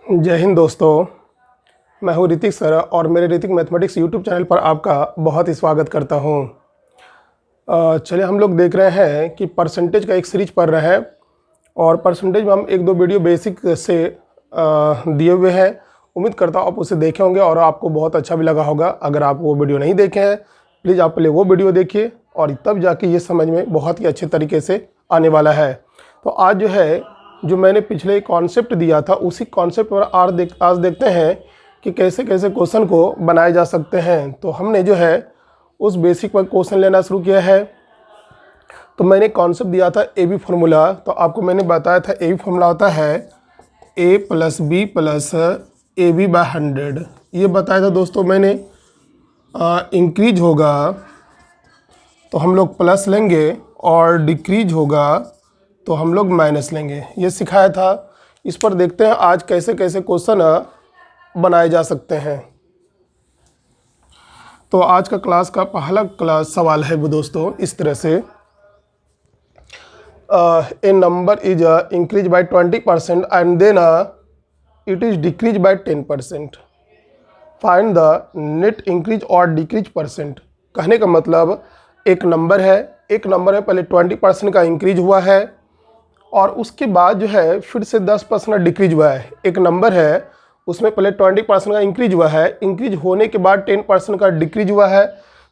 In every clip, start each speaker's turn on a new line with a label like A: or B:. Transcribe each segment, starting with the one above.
A: जय हिंद दोस्तों। मैं हूं ऋतिक सर और मेरे ऋतिक मैथमेटिक्स यूट्यूब चैनल पर आपका बहुत ही स्वागत करता हूं। चलिए हम लोग देख रहे हैं कि परसेंटेज का एक सीरीज पढ़ रहे हैं और परसेंटेज में हम एक दो वीडियो बेसिक से दिए हुए हैं। उम्मीद करता हूं आप उसे देखे होंगे और आपको बहुत अच्छा भी लगा होगा। अगर आप वो वीडियो नहीं देखे हैं प्लीज़ आप पहले वो वीडियो देखिए और तब जाके ये समझ में बहुत ही अच्छे तरीके से आने वाला है। तो आज जो मैंने पिछले कॉन्सेप्ट दिया था उसी कॉन्सेप्ट पर आज देखते हैं कि कैसे कैसे क्वेश्चन को बनाए जा सकते हैं। तो हमने उस बेसिक पर क्वेश्चन लेना शुरू किया है। तो मैंने कॉन्सेप्ट दिया था ए बी फार्मूला। तो आपको मैंने बताया था ए बी फार्मूला होता है A plus B plus A B by 100। ये बताया था दोस्तों मैंने। इंक्रीज होगा तो हम लोग प्लस लेंगे और डिक्रीज होगा तो हम लोग माइनस लेंगे, ये सिखाया था। इस पर देखते हैं आज कैसे कैसे क्वेश्चन बनाए जा सकते हैं। तो आज का क्लास का पहला सवाल है वो दोस्तों इस तरह से, a number is increase by 20% and then it is decrease by 10%। Find the net increase और डिक्रीज परसेंट। कहने का मतलब एक नंबर है पहले 20% का इंक्रीज हुआ है और उसके बाद फिर से 10% डिक्रीज हुआ है। एक नंबर है उसमें पहले 20% का इंक्रीज हुआ है, इंक्रीज होने के बाद 10% का डिक्रीज हुआ है।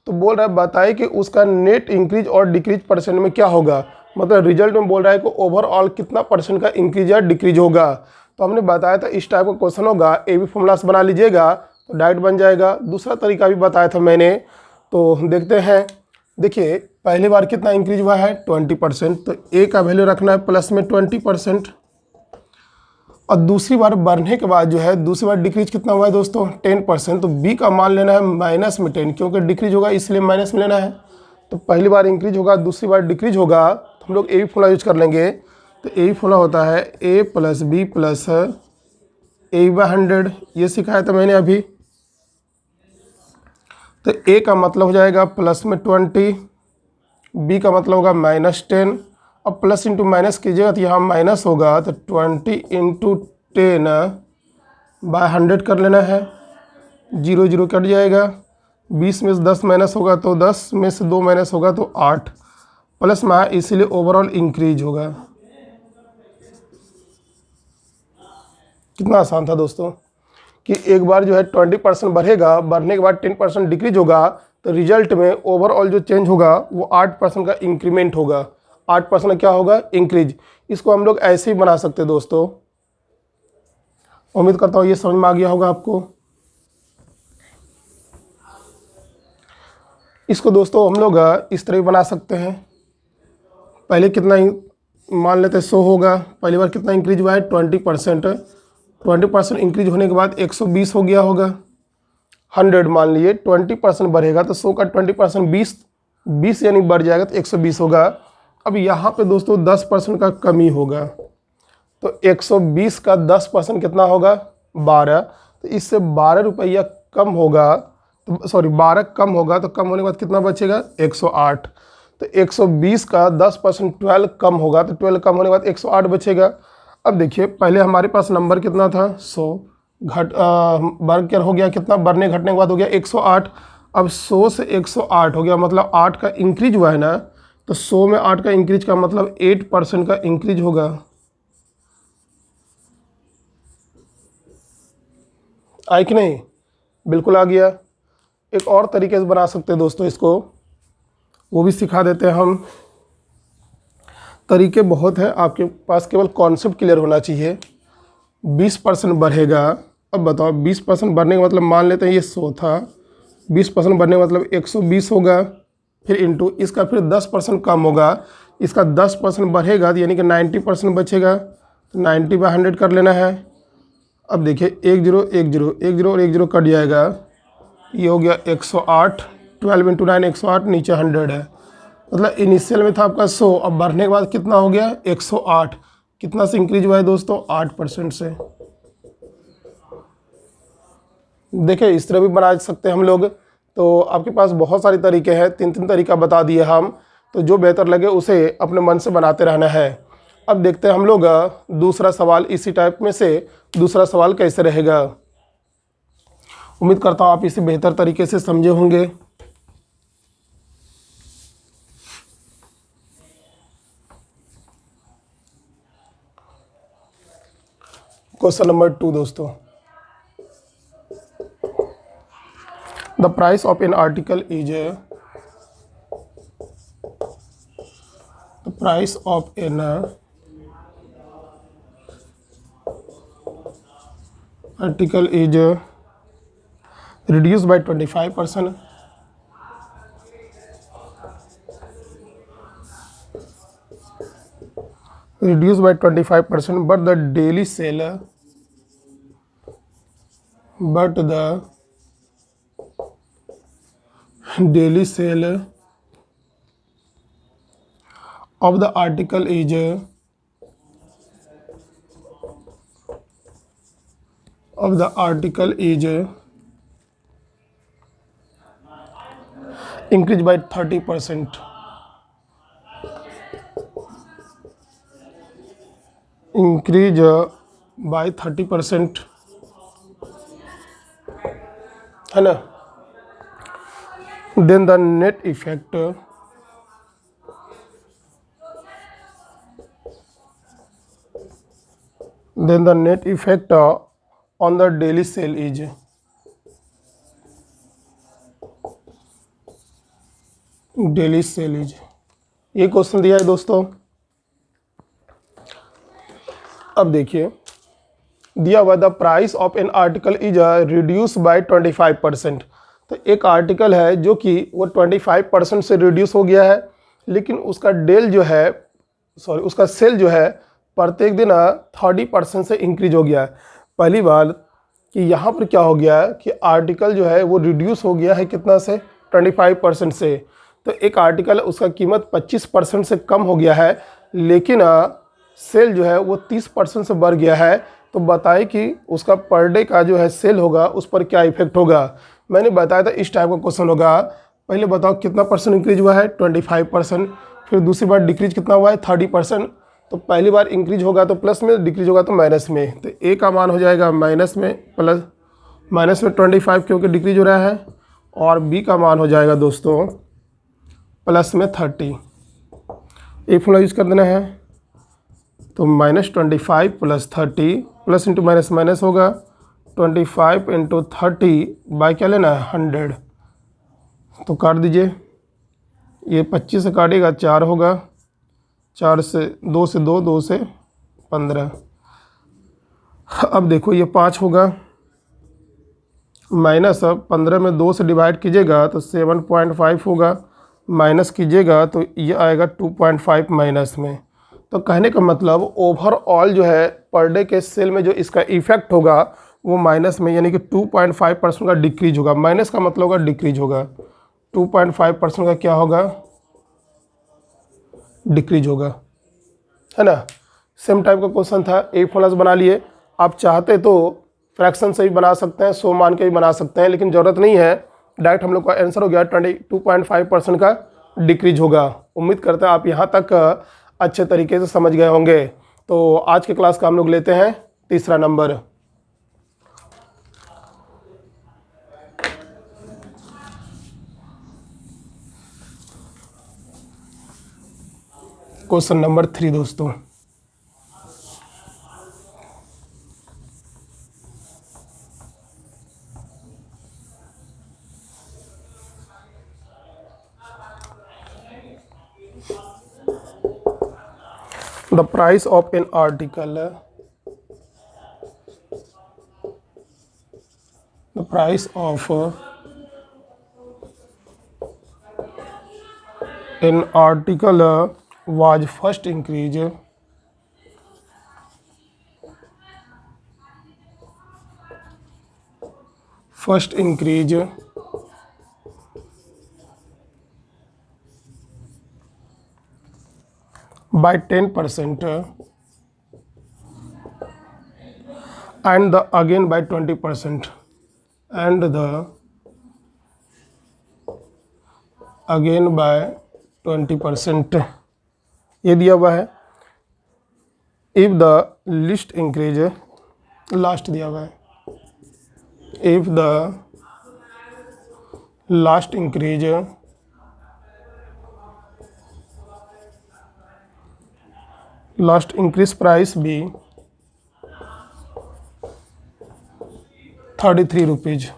A: तो बोल रहा है बताइए कि उसका नेट इंक्रीज और डिक्रीज परसेंट में क्या होगा। मतलब रिजल्ट में बोल रहा है कि ओवरऑल कितना परसेंट का इंक्रीज या डिक्रीज होगा। तो हमने बताया था इस टाइप का क्वेश्चन होगा, ए बी फॉर्मूला से बना लीजिएगा तो डायरेक्ट बन जाएगा। दूसरा तरीका भी बताया था मैंने, तो देखते हैं। देखिए पहली बार कितना इंक्रीज हुआ है 20%, तो ए का वैल्यू रखना है प्लस में 20%। और दूसरी बार बढ़ने के बाद दूसरी बार डिक्रीज कितना हुआ है दोस्तों 10%। तो बी का मान लेना है माइनस में 10, क्योंकि डिक्रीज होगा इसलिए माइनस में लेना है। तो पहली बार इंक्रीज होगा दूसरी बार डिक्रीज होगा तो हम लोग ए फॉर्मूला यूज कर लेंगे। तो ए फॉर्मूला होता है A plus B plus A bye 100। ये सिखाया था मैंने अभी। तो ए का मतलब हो जाएगा प्लस में 20, बी का मतलब होगा -10। अब प्लस इंटू माइनस कीजिएगा तो यहाँ माइनस होगा, तो 20 इंटू 10 बाय 100 कर लेना है। 0 0 कट जाएगा। 20 में से 10 माइनस होगा तो 10 में से 2 माइनस होगा तो 8 प्लस में, इसीलिए ओवरऑल इंक्रीज होगा। कितना आसान था दोस्तों कि एक बार 20% बढ़ेगा, बढ़ने के बाद 10% डिक्रीज होगा तो रिजल्ट में ओवरऑल जो चेंज होगा वो 8% का इंक्रीमेंट होगा। 8% क्या होगा इंक्रीज। इसको हम लोग ऐसे ही बना सकते हैं दोस्तों। उम्मीद करता हूँ ये समझ में आ गया होगा आपको। इसको दोस्तों हम लोग इस तरह बना सकते हैं। पहले कितना मान लेते हैं 100 होगा। पहली बार कितना इंक्रीज हुआ है 20% इंक्रीज होने के बाद 120 हो गया होगा। 100 मान लिए 20% बढ़ेगा तो 100 का 20% 20 यानी बढ़ जाएगा तो 120 होगा। अब यहाँ पे दोस्तों 10% का कमी होगा तो 120 का 10% कितना होगा 12। तो इससे 12 रुपया कम होगा, तो सॉरी 12 कम होगा तो कम होने के बाद कितना बचेगा 108। तो 120 का 10% 12 कम होगा तो 12 कम होने के बाद 108 बचेगा। अब देखिए पहले हमारे पास नंबर कितना था 100, बढ़ कर हो गया कितना, बढ़ने घटने के बाद हो गया 108। अब 100 से 108 हो गया, मतलब 8 का इंक्रीज हुआ है ना। तो 100 में 8 का इंक्रीज का मतलब 8% का इंक्रीज होगा। आया कि नहीं? बिल्कुल आ गया। एक और तरीके से बना सकते हैं दोस्तों इसको, वो भी सिखा देते हैं हम। तरीके बहुत है, आपके पास केवल कॉन्सेप्ट क्लियर होना चाहिए। 20% बढ़ेगा। अब बताओ 20% बढ़ने का मतलब मान लेते हैं ये 100 था, 20% बढ़ने का मतलब 120 होगा। फिर इंटू इसका फिर 10% कम होगा, इसका 10% बढ़ेगा यानी कि 90% बचेगा। तो 90 बाय 100 कर लेना है। अब देखिए 1 0 1 0 1 0 और 1 0 कट जाएगा। ये हो गया 108। 12 इंटू 9 108, नीचे 100 है। मतलब इनिशियल में था आपका 100, अब बढ़ने के बाद कितना हो गया 108। कितना से इंक्रीज हुआ है दोस्तों 8% से। देखिए इस तरह भी बना सकते हैं हम लोग। तो आपके पास बहुत सारे तरीके हैं, 3 तरीका बता दिए हम। तो जो बेहतर लगे उसे अपने मन से बनाते रहना है। अब देखते हैं हम लोग दूसरा सवाल, इसी टाइप में से दूसरा सवाल कैसे रहेगा। उम्मीद करता हूँ आप इसे बेहतर तरीके से समझे होंगे। क्वेश्चन नंबर 2 दोस्तों, the price of an article is, the price of an article is reduced by 25%, reduced by 25%, but the daily sale, but the daily sale of the article is, of the article is increased by 30%, increase by 30%, है ना। then the net effect, then the net effect on the daily sale is, daily cell is, ये question दिया है दोस्तों। अब देखिए दिया हुआ the price of an article is reduce by 25%। तो एक आर्टिकल है जो कि वो 25% से रिड्यूस हो गया है, लेकिन उसका डेल जो है, सॉरी उसका सेल जो है प्रत्येक दिन 30% से इंक्रीज हो गया है। पहली बात कि यहाँ पर क्या हो गया है कि आर्टिकल जो है वो रिड्यूस हो गया है कितना से, 25% से। तो एक आर्टिकल उसका कीमत 25% से कम हो गया है, लेकिन सेल जो है वो 30% से बढ़ गया है। तो बताएं कि उसका पर डे का जो है सेल होगा उस पर क्या इफेक्ट होगा। मैंने बताया था इस टाइप का क्वेश्चन होगा। पहले बताओ कितना परसेंट इंक्रीज हुआ है, 25%। फिर दूसरी बार डिक्रीज कितना हुआ है, 30%। तो पहली बार इंक्रीज होगा तो प्लस में, डिक्रीज होगा तो माइनस में। तो ए का मान हो जाएगा माइनस में, प्लस माइनस में 25 क्योंकि डिक्रीज हो रहा है, और बी का मान हो जाएगा दोस्तों प्लस में 30। एक फॉर्मूला यूज़ कर देना है, तो -25 + 30, प्लस इंटू माइनस माइनस होगा, 25 × 30 बाय क्या लेना है, 100। तो काट दीजिए, ये 25 से काटेगा 4 होगा, 4 से 2 से 2, 2 से 15। अब देखो ये 5 होगा, माइनस अब 15 में 2 से डिवाइड कीजिएगा तो 7.5 होगा, माइनस कीजिएगा तो ये आएगा 2.5 माइनस में। तो कहने का मतलब ओवरऑल जो है पर डे के सेल में जो इसका इफेक्ट होगा वो माइनस में, यानी कि 2.5% का डिक्रीज होगा। माइनस का मतलब होगा डिक्रीज होगा, 2.5% का क्या होगा, डिक्रीज होगा, है ना। सेम टाइप का क्वेश्चन था, एक फॉर्मूला बना लिए। आप चाहते तो फ्रैक्शन से भी बना सकते हैं, 100 मान के भी बना सकते हैं, लेकिन ज़रूरत नहीं है। डायरेक्ट हम लोग का आंसर हो गया 22.5% का डिक्रीज होगा। उम्मीद करते हैं आप यहाँ तक अच्छे तरीके से समझ गए होंगे। तो आज के क्लास का हम लोग लेते हैं तीसरा नंबर। क्वेश्चन नंबर 3 दोस्तों, the price of an article, the price of an article was first increase by 10% and the again by 20%, and the again by 20%, ये दिया हुआ है। If the list increase, last दिया हुआ है, if the last increase price भी 33 rupees,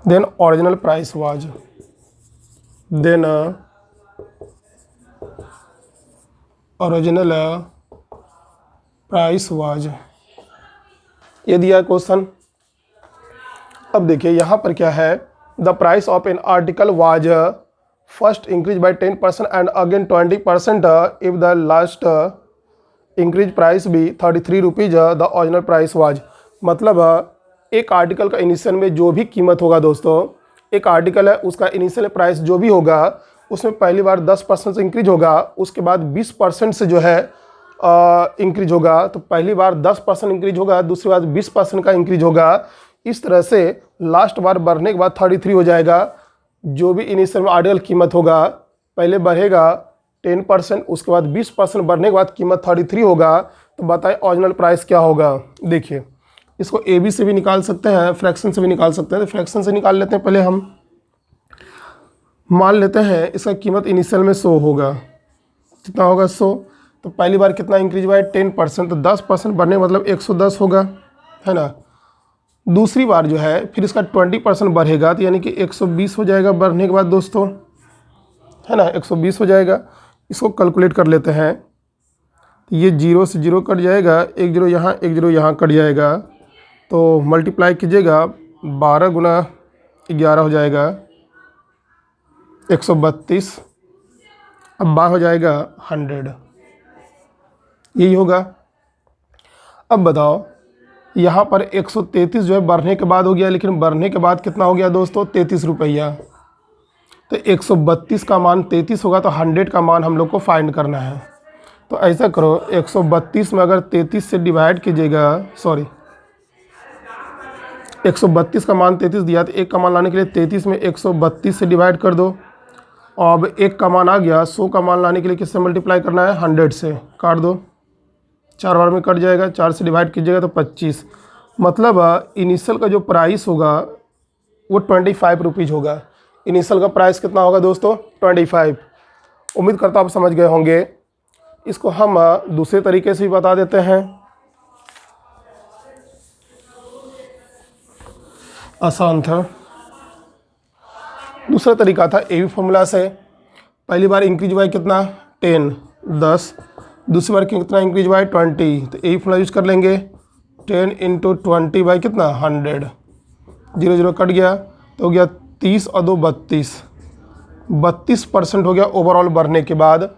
A: then original price was, then original price was, ये दिया क्वेश्चन। अब देखिए यहाँ पर क्या है, the price of an article was first increase by 10% and again 20% if the last increase price भी 33 rupees the original price was. मतलब एक आर्टिकल का इनिशियल में जो भी कीमत होगा दोस्तों, एक आर्टिकल है उसका इनिशियल प्राइस जो भी होगा उसमें पहली बार 10% से इंक्रीज होगा, उसके बाद 20% से जो है इंक्रीज होगा। तो पहली बार 10% इंक्रीज होगा, दूसरी बार 20% का इंक्रीज होगा। इस तरह से लास्ट बार बढ़ने के बाद 33 हो जाएगा। जो भी इनिशियल में आर्टिकल कीमत होगा पहले बढ़ेगा 10%, उसके बाद 20% बढ़ने के बाद कीमत 33 होगा। तो बताइए ओरिजिनल प्राइस क्या होगा। देखिए इसको ए बी से भी निकाल सकते हैं, फ्रैक्शन से भी निकाल सकते हैं। तो फ्रैक्शन से निकाल लेते हैं। पहले हम मान लेते हैं इसका कीमत इनिशियल में 100 होगा। कितना होगा 100। तो पहली बार कितना इंक्रीज हुआ है 10%, तो 10% बढ़ने मतलब 110 होगा, है ना। दूसरी बार जो है फिर इसका 20% बढ़ेगा, तो यानी कि 120 हो जाएगा बढ़ने के बाद दोस्तों, है ना, 120 हो जाएगा। इसको कैलकुलेट कर लेते हैं। तो ये 0 से 0 कट जाएगा, 1 0 यहाँ 1 0 यहाँ कट जाएगा। तो मल्टीप्लाई कीजिएगा, 12 गुना 11 हो जाएगा 132। अब 12 हो जाएगा 100, यही होगा। अब बताओ यहाँ पर 133 जो है बढ़ने के बाद हो गया, लेकिन बढ़ने के बाद कितना हो गया दोस्तों 33 रुपया। तो 132 का मान 33 होगा, तो 100 का मान हम लोग को फाइंड करना है। तो ऐसा करो 132 में अगर 33 से डिवाइड कीजिएगा, सॉरी 132 का मान 33 दिया, तो 1 का मान लाने के लिए 33 में 132 से डिवाइड कर दो। अब 1 का मान आ गया, 100 का मान लाने के लिए किससे मल्टीप्लाई करना है 100 से, काट दो, 4 बार में कट जाएगा, 4 से डिवाइड कीजिएगा तो 25। मतलब इनिशियल का जो प्राइस होगा वो 25 रुपीज़ होगा। इनिशियल का प्राइस कितना होगा दोस्तों 25। उम्मीद करता हूँ आप समझ गए होंगे। इसको हम दूसरे तरीके से भी बता देते हैं, आसान था। दूसरा तरीका था ए बी फॉर्मूला से। पहली बार इंक्रीज हुआ है कितना 10, दूसरी बार कितना इंक्रीज हुआ है 20। तो ए फॉर्मूला यूज कर लेंगे, 10 × 20 बाई कितना 100। 0 0 कट गया तो हो गया 30 और 2 32% हो गया ओवरऑल बढ़ने के बाद।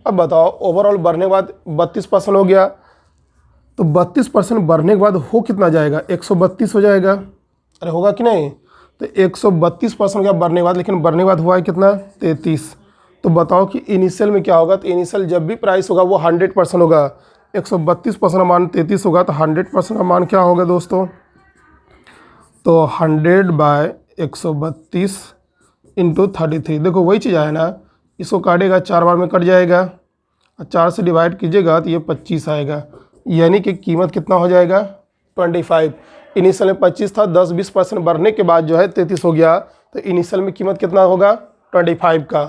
A: अब बताओ ओवरऑल बढ़ने के बाद 32% हो गया, तो 32% बढ़ने के बाद हो कितना जाएगा 132 हो जाएगा। अरे होगा कि नहीं। तो 132% हो गया बढ़ने के बाद, लेकिन बढ़ने के बाद हुआ है कितना 33। तो बताओ कि इनिशियल में क्या होगा। तो इनिशियल जब भी प्राइस होगा वो 100% होगा। 132% का मान 33 होगा, तो 100% का मान क्या होगा दोस्तों। तो 100/132 × 33, देखो वही चीज़ आया ना। इसको काटेगा 4 बार में कट जाएगा, और 4 से डिवाइड कीजिएगा तो ये 25 आएगा। यानी कि कीमत कितना हो जाएगा 25। इनिशियल में 25 था, 10-20% बढ़ने के बाद जो है 33 हो गया। तो इनिशियल में कीमत कितना होगा 25 का।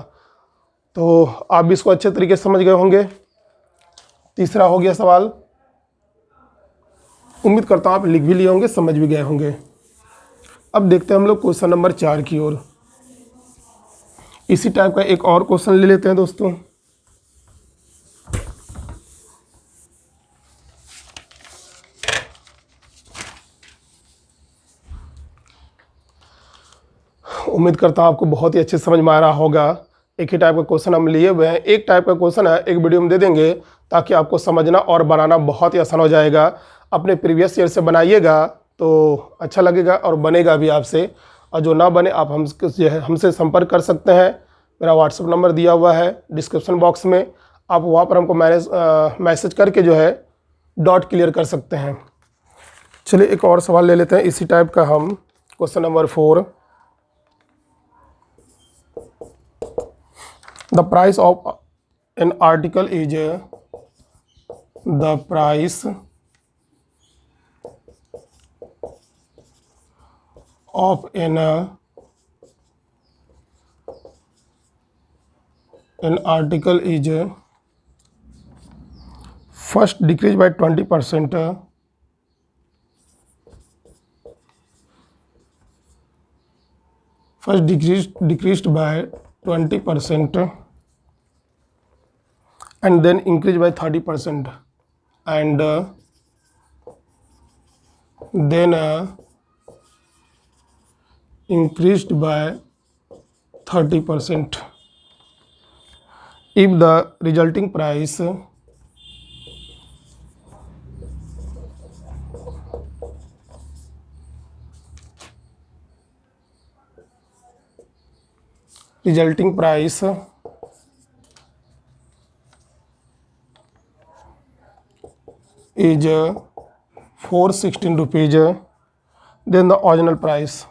A: तो आप भी इसको अच्छे तरीके से समझ गए होंगे। तीसरा हो गया सवाल। उम्मीद करता हूँ आप लिख भी लिए होंगे, समझ भी गए होंगे। अब देखते हैं हम लोग क्वेश्चन नंबर 4 की ओर। इसी टाइप का एक और क्वेश्चन ले लेते हैं दोस्तों। उम्मीद करता हूँ आपको बहुत ही अच्छे समझ में आ रहा होगा। एक ही टाइप का क्वेश्चन हम लिए हुए हैं, एक टाइप का क्वेश्चन है, एक वीडियो में दे देंगे ताकि आपको समझना और बनाना बहुत ही आसान हो जाएगा। अपने प्रीवियस ईयर से बनाइएगा तो अच्छा लगेगा और बनेगा भी आपसे। और जो ना बने आप हमसे संपर्क कर सकते हैं। मेरा व्हाट्सएप नंबर दिया हुआ है डिस्क्रिप्शन बॉक्स में, आप वहाँ पर हमको मैसेज करके जो है डाउट क्लियर कर सकते हैं। चलिए एक और सवाल ले लेते हैं इसी टाइप का हम। Question number 4, the price of an article is the price of an article is first decrease by 20%, first decreased by 20% and then increased by 30% and then increased by 30% if the resulting price is 416 rupees, then the original price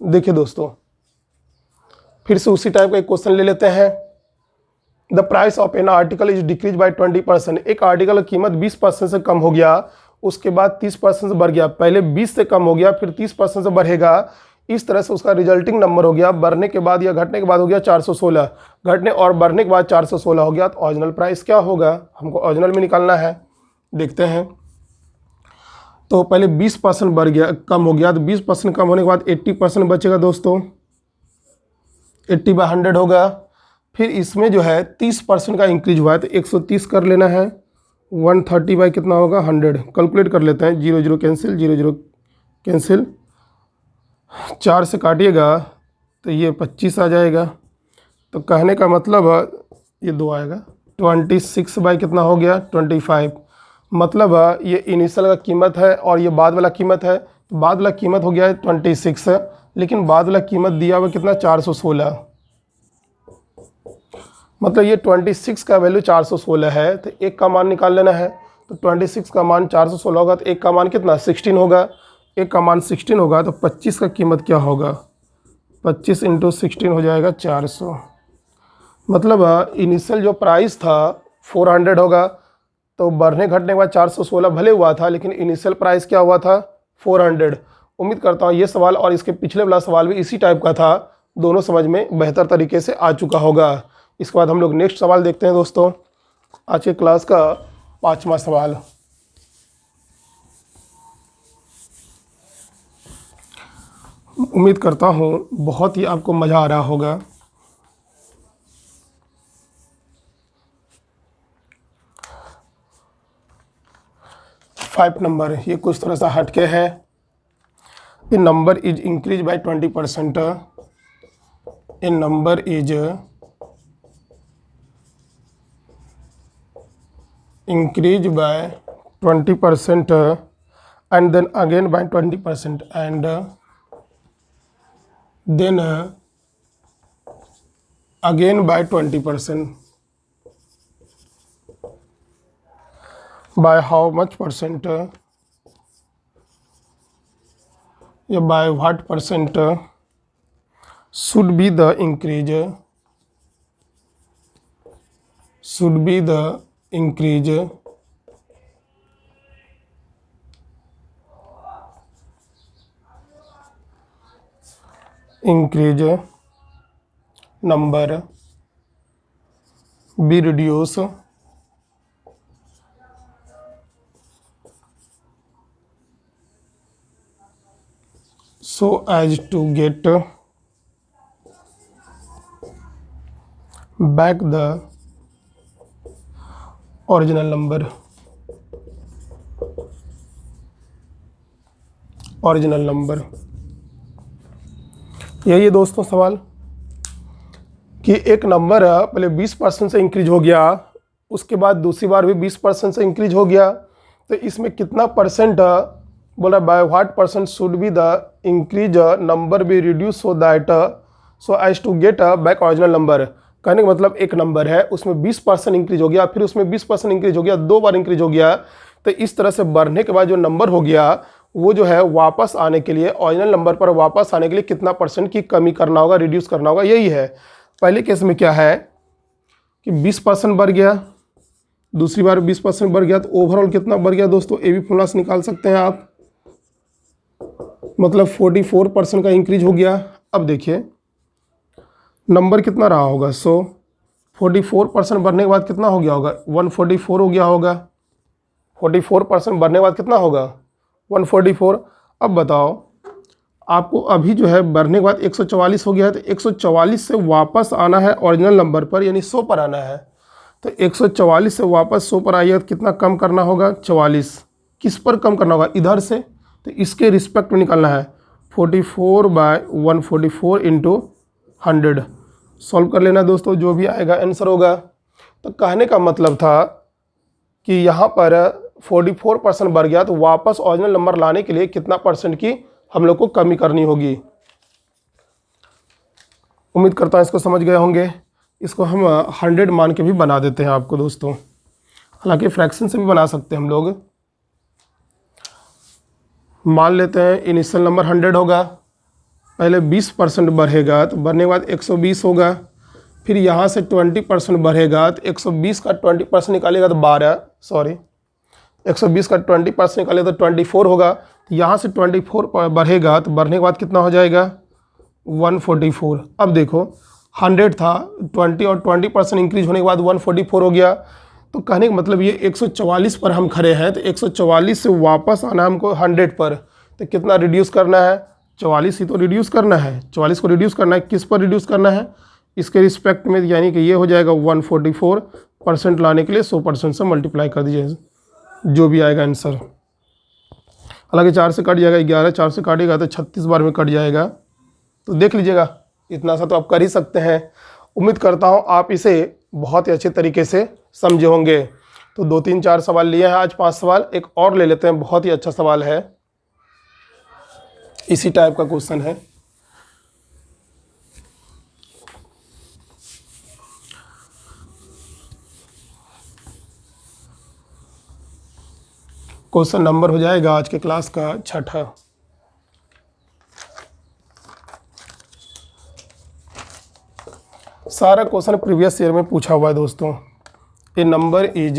A: देखिए दोस्तों, फिर से उसी type का एक question ले लेते हैं। The price of an article is decrease bye 20%। एक आर्टिकल की कीमत 20% से कम हो गया, उसके बाद 30% से बढ़ गया, पहले 20 से कम हो गया फिर 30% से बढ़ेगा, इस तरह से उसका रिजल्टिंग नंबर हो गया, बढ़ने के बाद या घटने के बाद हो गया 416, घटने और बढ़ने के बाद 416 हो गया, तो ओरिजिनल प्राइस क्या होगा, हमको ओरिजिनल में निकालना है। देखते हैं, तो पहले 20% बढ़ गया, कम हो गया, तो 20% कम होने के बाद 80% बचेगा दोस्तों, 80/100 होगा। फिर इसमें जो है 30% का इंक्रीज हुआ है, तो 130 कर लेना है, 130 बाई कितना होगा 100, कैलकुलेट कर लेते हैं, 0 0 कैंसिल, 0 0 कैंसिल, 4 से काटिएगा तो ये 25 आ जाएगा, तो कहने का मतलब ये 2 आएगा, 26 बाई कितना हो गया 25, मतलब ये इनिशियल का कीमत है और ये बाद वाला कीमत है, तो बाद वाला कीमत हो गया है 26, लेकिन बाद वाला कीमत दिया हुआ कितना 416, मतलब ये 26 का वैल्यू 416 है, तो एक का मान निकाल लेना है, तो 26 का मान 416 होगा, तो एक का मान कितना 16 होगा, एक का मान 16 होगा, तो 25 का कीमत क्या होगा, 25 × 16 हो जाएगा 400, मतलब इनिशियल जो प्राइस था 400 होगा, तो बढ़ने घटने के बाद 416 भले हुआ था, लेकिन इनिशियल प्राइस क्या हुआ था 400। उम्मीद करता हूँ ये सवाल और इसके पिछले वाला सवाल भी इसी टाइप का था, दोनों समझ में बेहतर तरीके से आ चुका होगा। इसके बाद हम लोग नेक्स्ट सवाल देखते हैं दोस्तों, आज के क्लास का 5वां सवाल। उम्मीद करता हूँ बहुत ही आपको मज़ा आ रहा होगा। फाइव नंबर, ये कुछ थोड़ा सा हटके है। A number is increase by 20%, a number is increase by 20% and then again by 20% and then again by 20%, by how much percent, या by what percent should be the increase, should be the increase number be reduced so as to get back the original number, original number. यही है दोस्तों सवाल कि एक number पहले 20% से increase हो गया, उसके बाद दूसरी बार भी 20% से इंक्रीज हो गया, तो इसमें कितना परसेंट बोला, by what percent should be the increase number be reduce so that so as to get back original number. कहने का मतलब एक नंबर है, उसमें 20% इंक्रीज हो गया, फिर उसमें 20% इंक्रीज हो गया, 2 बार इंक्रीज हो गया, तो इस तरह से बढ़ने के बाद जो नंबर हो गया वो जो है वापस आने के लिए, ओरिजिनल नंबर पर वापस आने के लिए कितना परसेंट की कमी करना होगा, रिड्यूस करना होगा, यही है। पहले केस में क्या है कि 20% बढ़ गया, दूसरी बार 20% बढ़ गया, तो ओवरऑल कितना बढ़ गया दोस्तों, ये भी फॉर्मूला से निकाल सकते हैं आप, मतलब 44% का इंक्रीज हो गया। अब देखिए नंबर कितना रहा होगा, 44% बढ़ने के बाद कितना हो गया होगा, 144 हो गया होगा। 44% बढ़ने के बाद कितना होगा, 144। अब बताओ आपको अभी जो है बढ़ने के बाद 144 हो गया है, तो 144 से वापस आना है ओरिजिनल नंबर पर, यानी 100 पर आना है। तो 144 से वापस 100 पर आइए, तो कितना कम करना होगा, 44। किस पर कम करना होगा, इधर से, तो इसके रिस्पेक्ट में निकालना है। 44/144 इंटू 100 सॉल्व कर लेना दोस्तों, जो भी आएगा आंसर होगा। तो कहने का मतलब था कि यहाँ पर 44% बढ़ गया, तो वापस ओरिजिनल नंबर लाने के लिए कितना परसेंट की हम लोग को कमी करनी होगी। उम्मीद करता हूँ इसको समझ गए होंगे। इसको हम 100 मान के भी बना देते हैं आपको दोस्तों, हालांकि फ्रैक्शन से भी बना सकते हैं हम लोग। मान लेते हैं इनिशियल नंबर 100 होगा, पहले 20% बढ़ेगा तो बढ़ने के बाद 120 होगा, फिर यहाँ से 20% बढ़ेगा तो 120 का 20% निकालेगा तो 120 का 20% निकालेगा तो 24 होगा। तो यहाँ से 24 बढ़ेगा तो बढ़ने के बाद कितना हो जाएगा, 144। अब देखो 100 था, 20 और 20% इंक्रीज होने के बाद 144 हो गया। तो कहने का मतलब ये 144 पर हम खड़े हैं, तो 144 से वापस आना हमको 100 पर, तो कितना रिड्यूस करना है, 44 ही तो रिड्यूस करना है, 44 को रिड्यूस करना है, किस पर रिड्यूस करना है, इसके रिस्पेक्ट में, यानी कि ये हो जाएगा 144% लाने के लिए 100% से मल्टीप्लाई कर दीजिए, जो भी आएगा आंसर। हालांकि 4 से कट जाएगा 11, 4 से काटेगा तो 36 बार में कट जाएगा। तो देख लीजिएगा, इतना सा तो आप कर ही सकते हैं। उम्मीद करता हूँ आप इसे बहुत ही अच्छे तरीके से समझे होंगे। तो 2 3 4 सवाल लिए हैं आज, 5 सवाल एक और ले लेते हैं, बहुत ही अच्छा सवाल है, इसी टाइप का क्वेश्चन है। क्वेश्चन नंबर हो जाएगा आज के क्लास का 6ठा। सारा क्वेश्चन प्रीवियस ईयर में पूछा हुआ है दोस्तों। A number is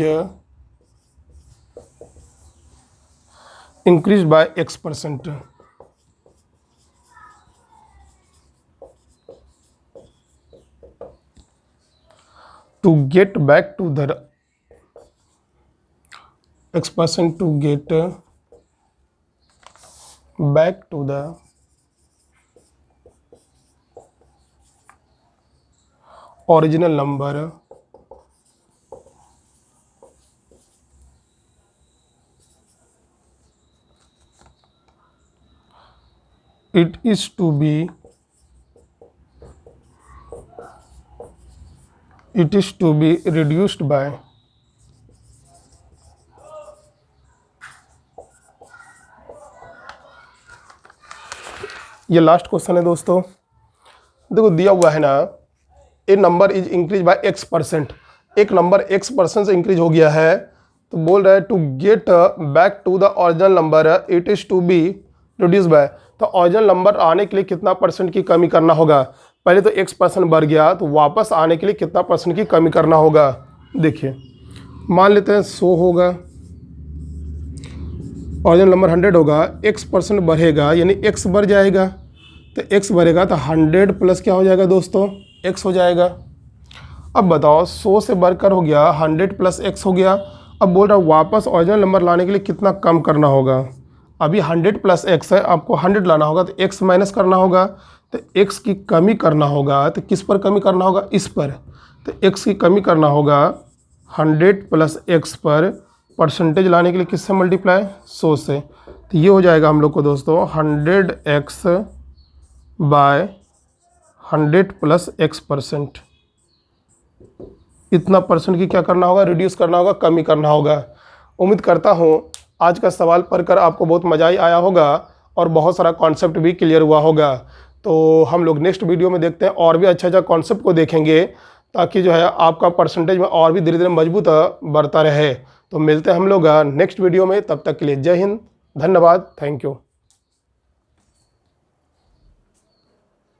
A: increase by x%। to get back to the x% to get back to the original number, it is to be reduced by ये लास्ट क्वेश्चन है दोस्तों। देखो दिया हुआ है ना, a number is increase by x%, एक number x% से इंक्रीज हो गया है, तो बोल रहा है to get back to the original number it is to be reduce by. तो ओरिजिनल नंबर आने के लिए कितना परसेंट की कमी करना होगा, पहले तो x% बढ़ गया, तो वापस आने के लिए कितना परसेंट की कमी करना होगा। देखिए मान लेते हैं 100 होगा, ओरिजिनल नंबर 100 होगा, x% बढ़ेगा यानी x बढ़ जाएगा, तो x बढ़ेगा तो 100 प्लस क्या हो जाएगा दोस्तों, x हो जाएगा। अब बताओ 100 से बढ़कर हो गया 100 प्लस x हो गया। अब बोल रहा वापस ओरिजिनल नंबर लाने के लिए कितना कम करना होगा, अभी 100 प्लस x है, आपको 100 लाना होगा, तो x माइनस करना होगा, तो x की कमी करना होगा, तो किस पर कमी करना होगा, इस पर। तो x की कमी करना होगा 100 प्लस x पर, परसेंटेज लाने के लिए किससे मल्टीप्लाई, 100 से। तो ये हो जाएगा हम लोग को दोस्तों 100x बाय 100 प्लस x%। इतना परसेंट की क्या करना होगा, रिड्यूस करना होगा, कमी करना होगा। उम्मीद करता हूँ आज का सवाल पढ़कर आपको बहुत मज़ा ही आया होगा और बहुत सारा कॉन्सेप्ट भी क्लियर हुआ होगा। तो हम लोग नेक्स्ट वीडियो में देखते हैं और भी अच्छा कॉन्सेप्ट को देखेंगे, ताकि जो है आपका परसेंटेज में और भी धीरे धीरे मजबूत बढ़ता रहे। तो मिलते हैं हम लोग नेक्स्ट वीडियो में, तब तक के लिए जय हिंद, धन्यवाद, थैंक यू।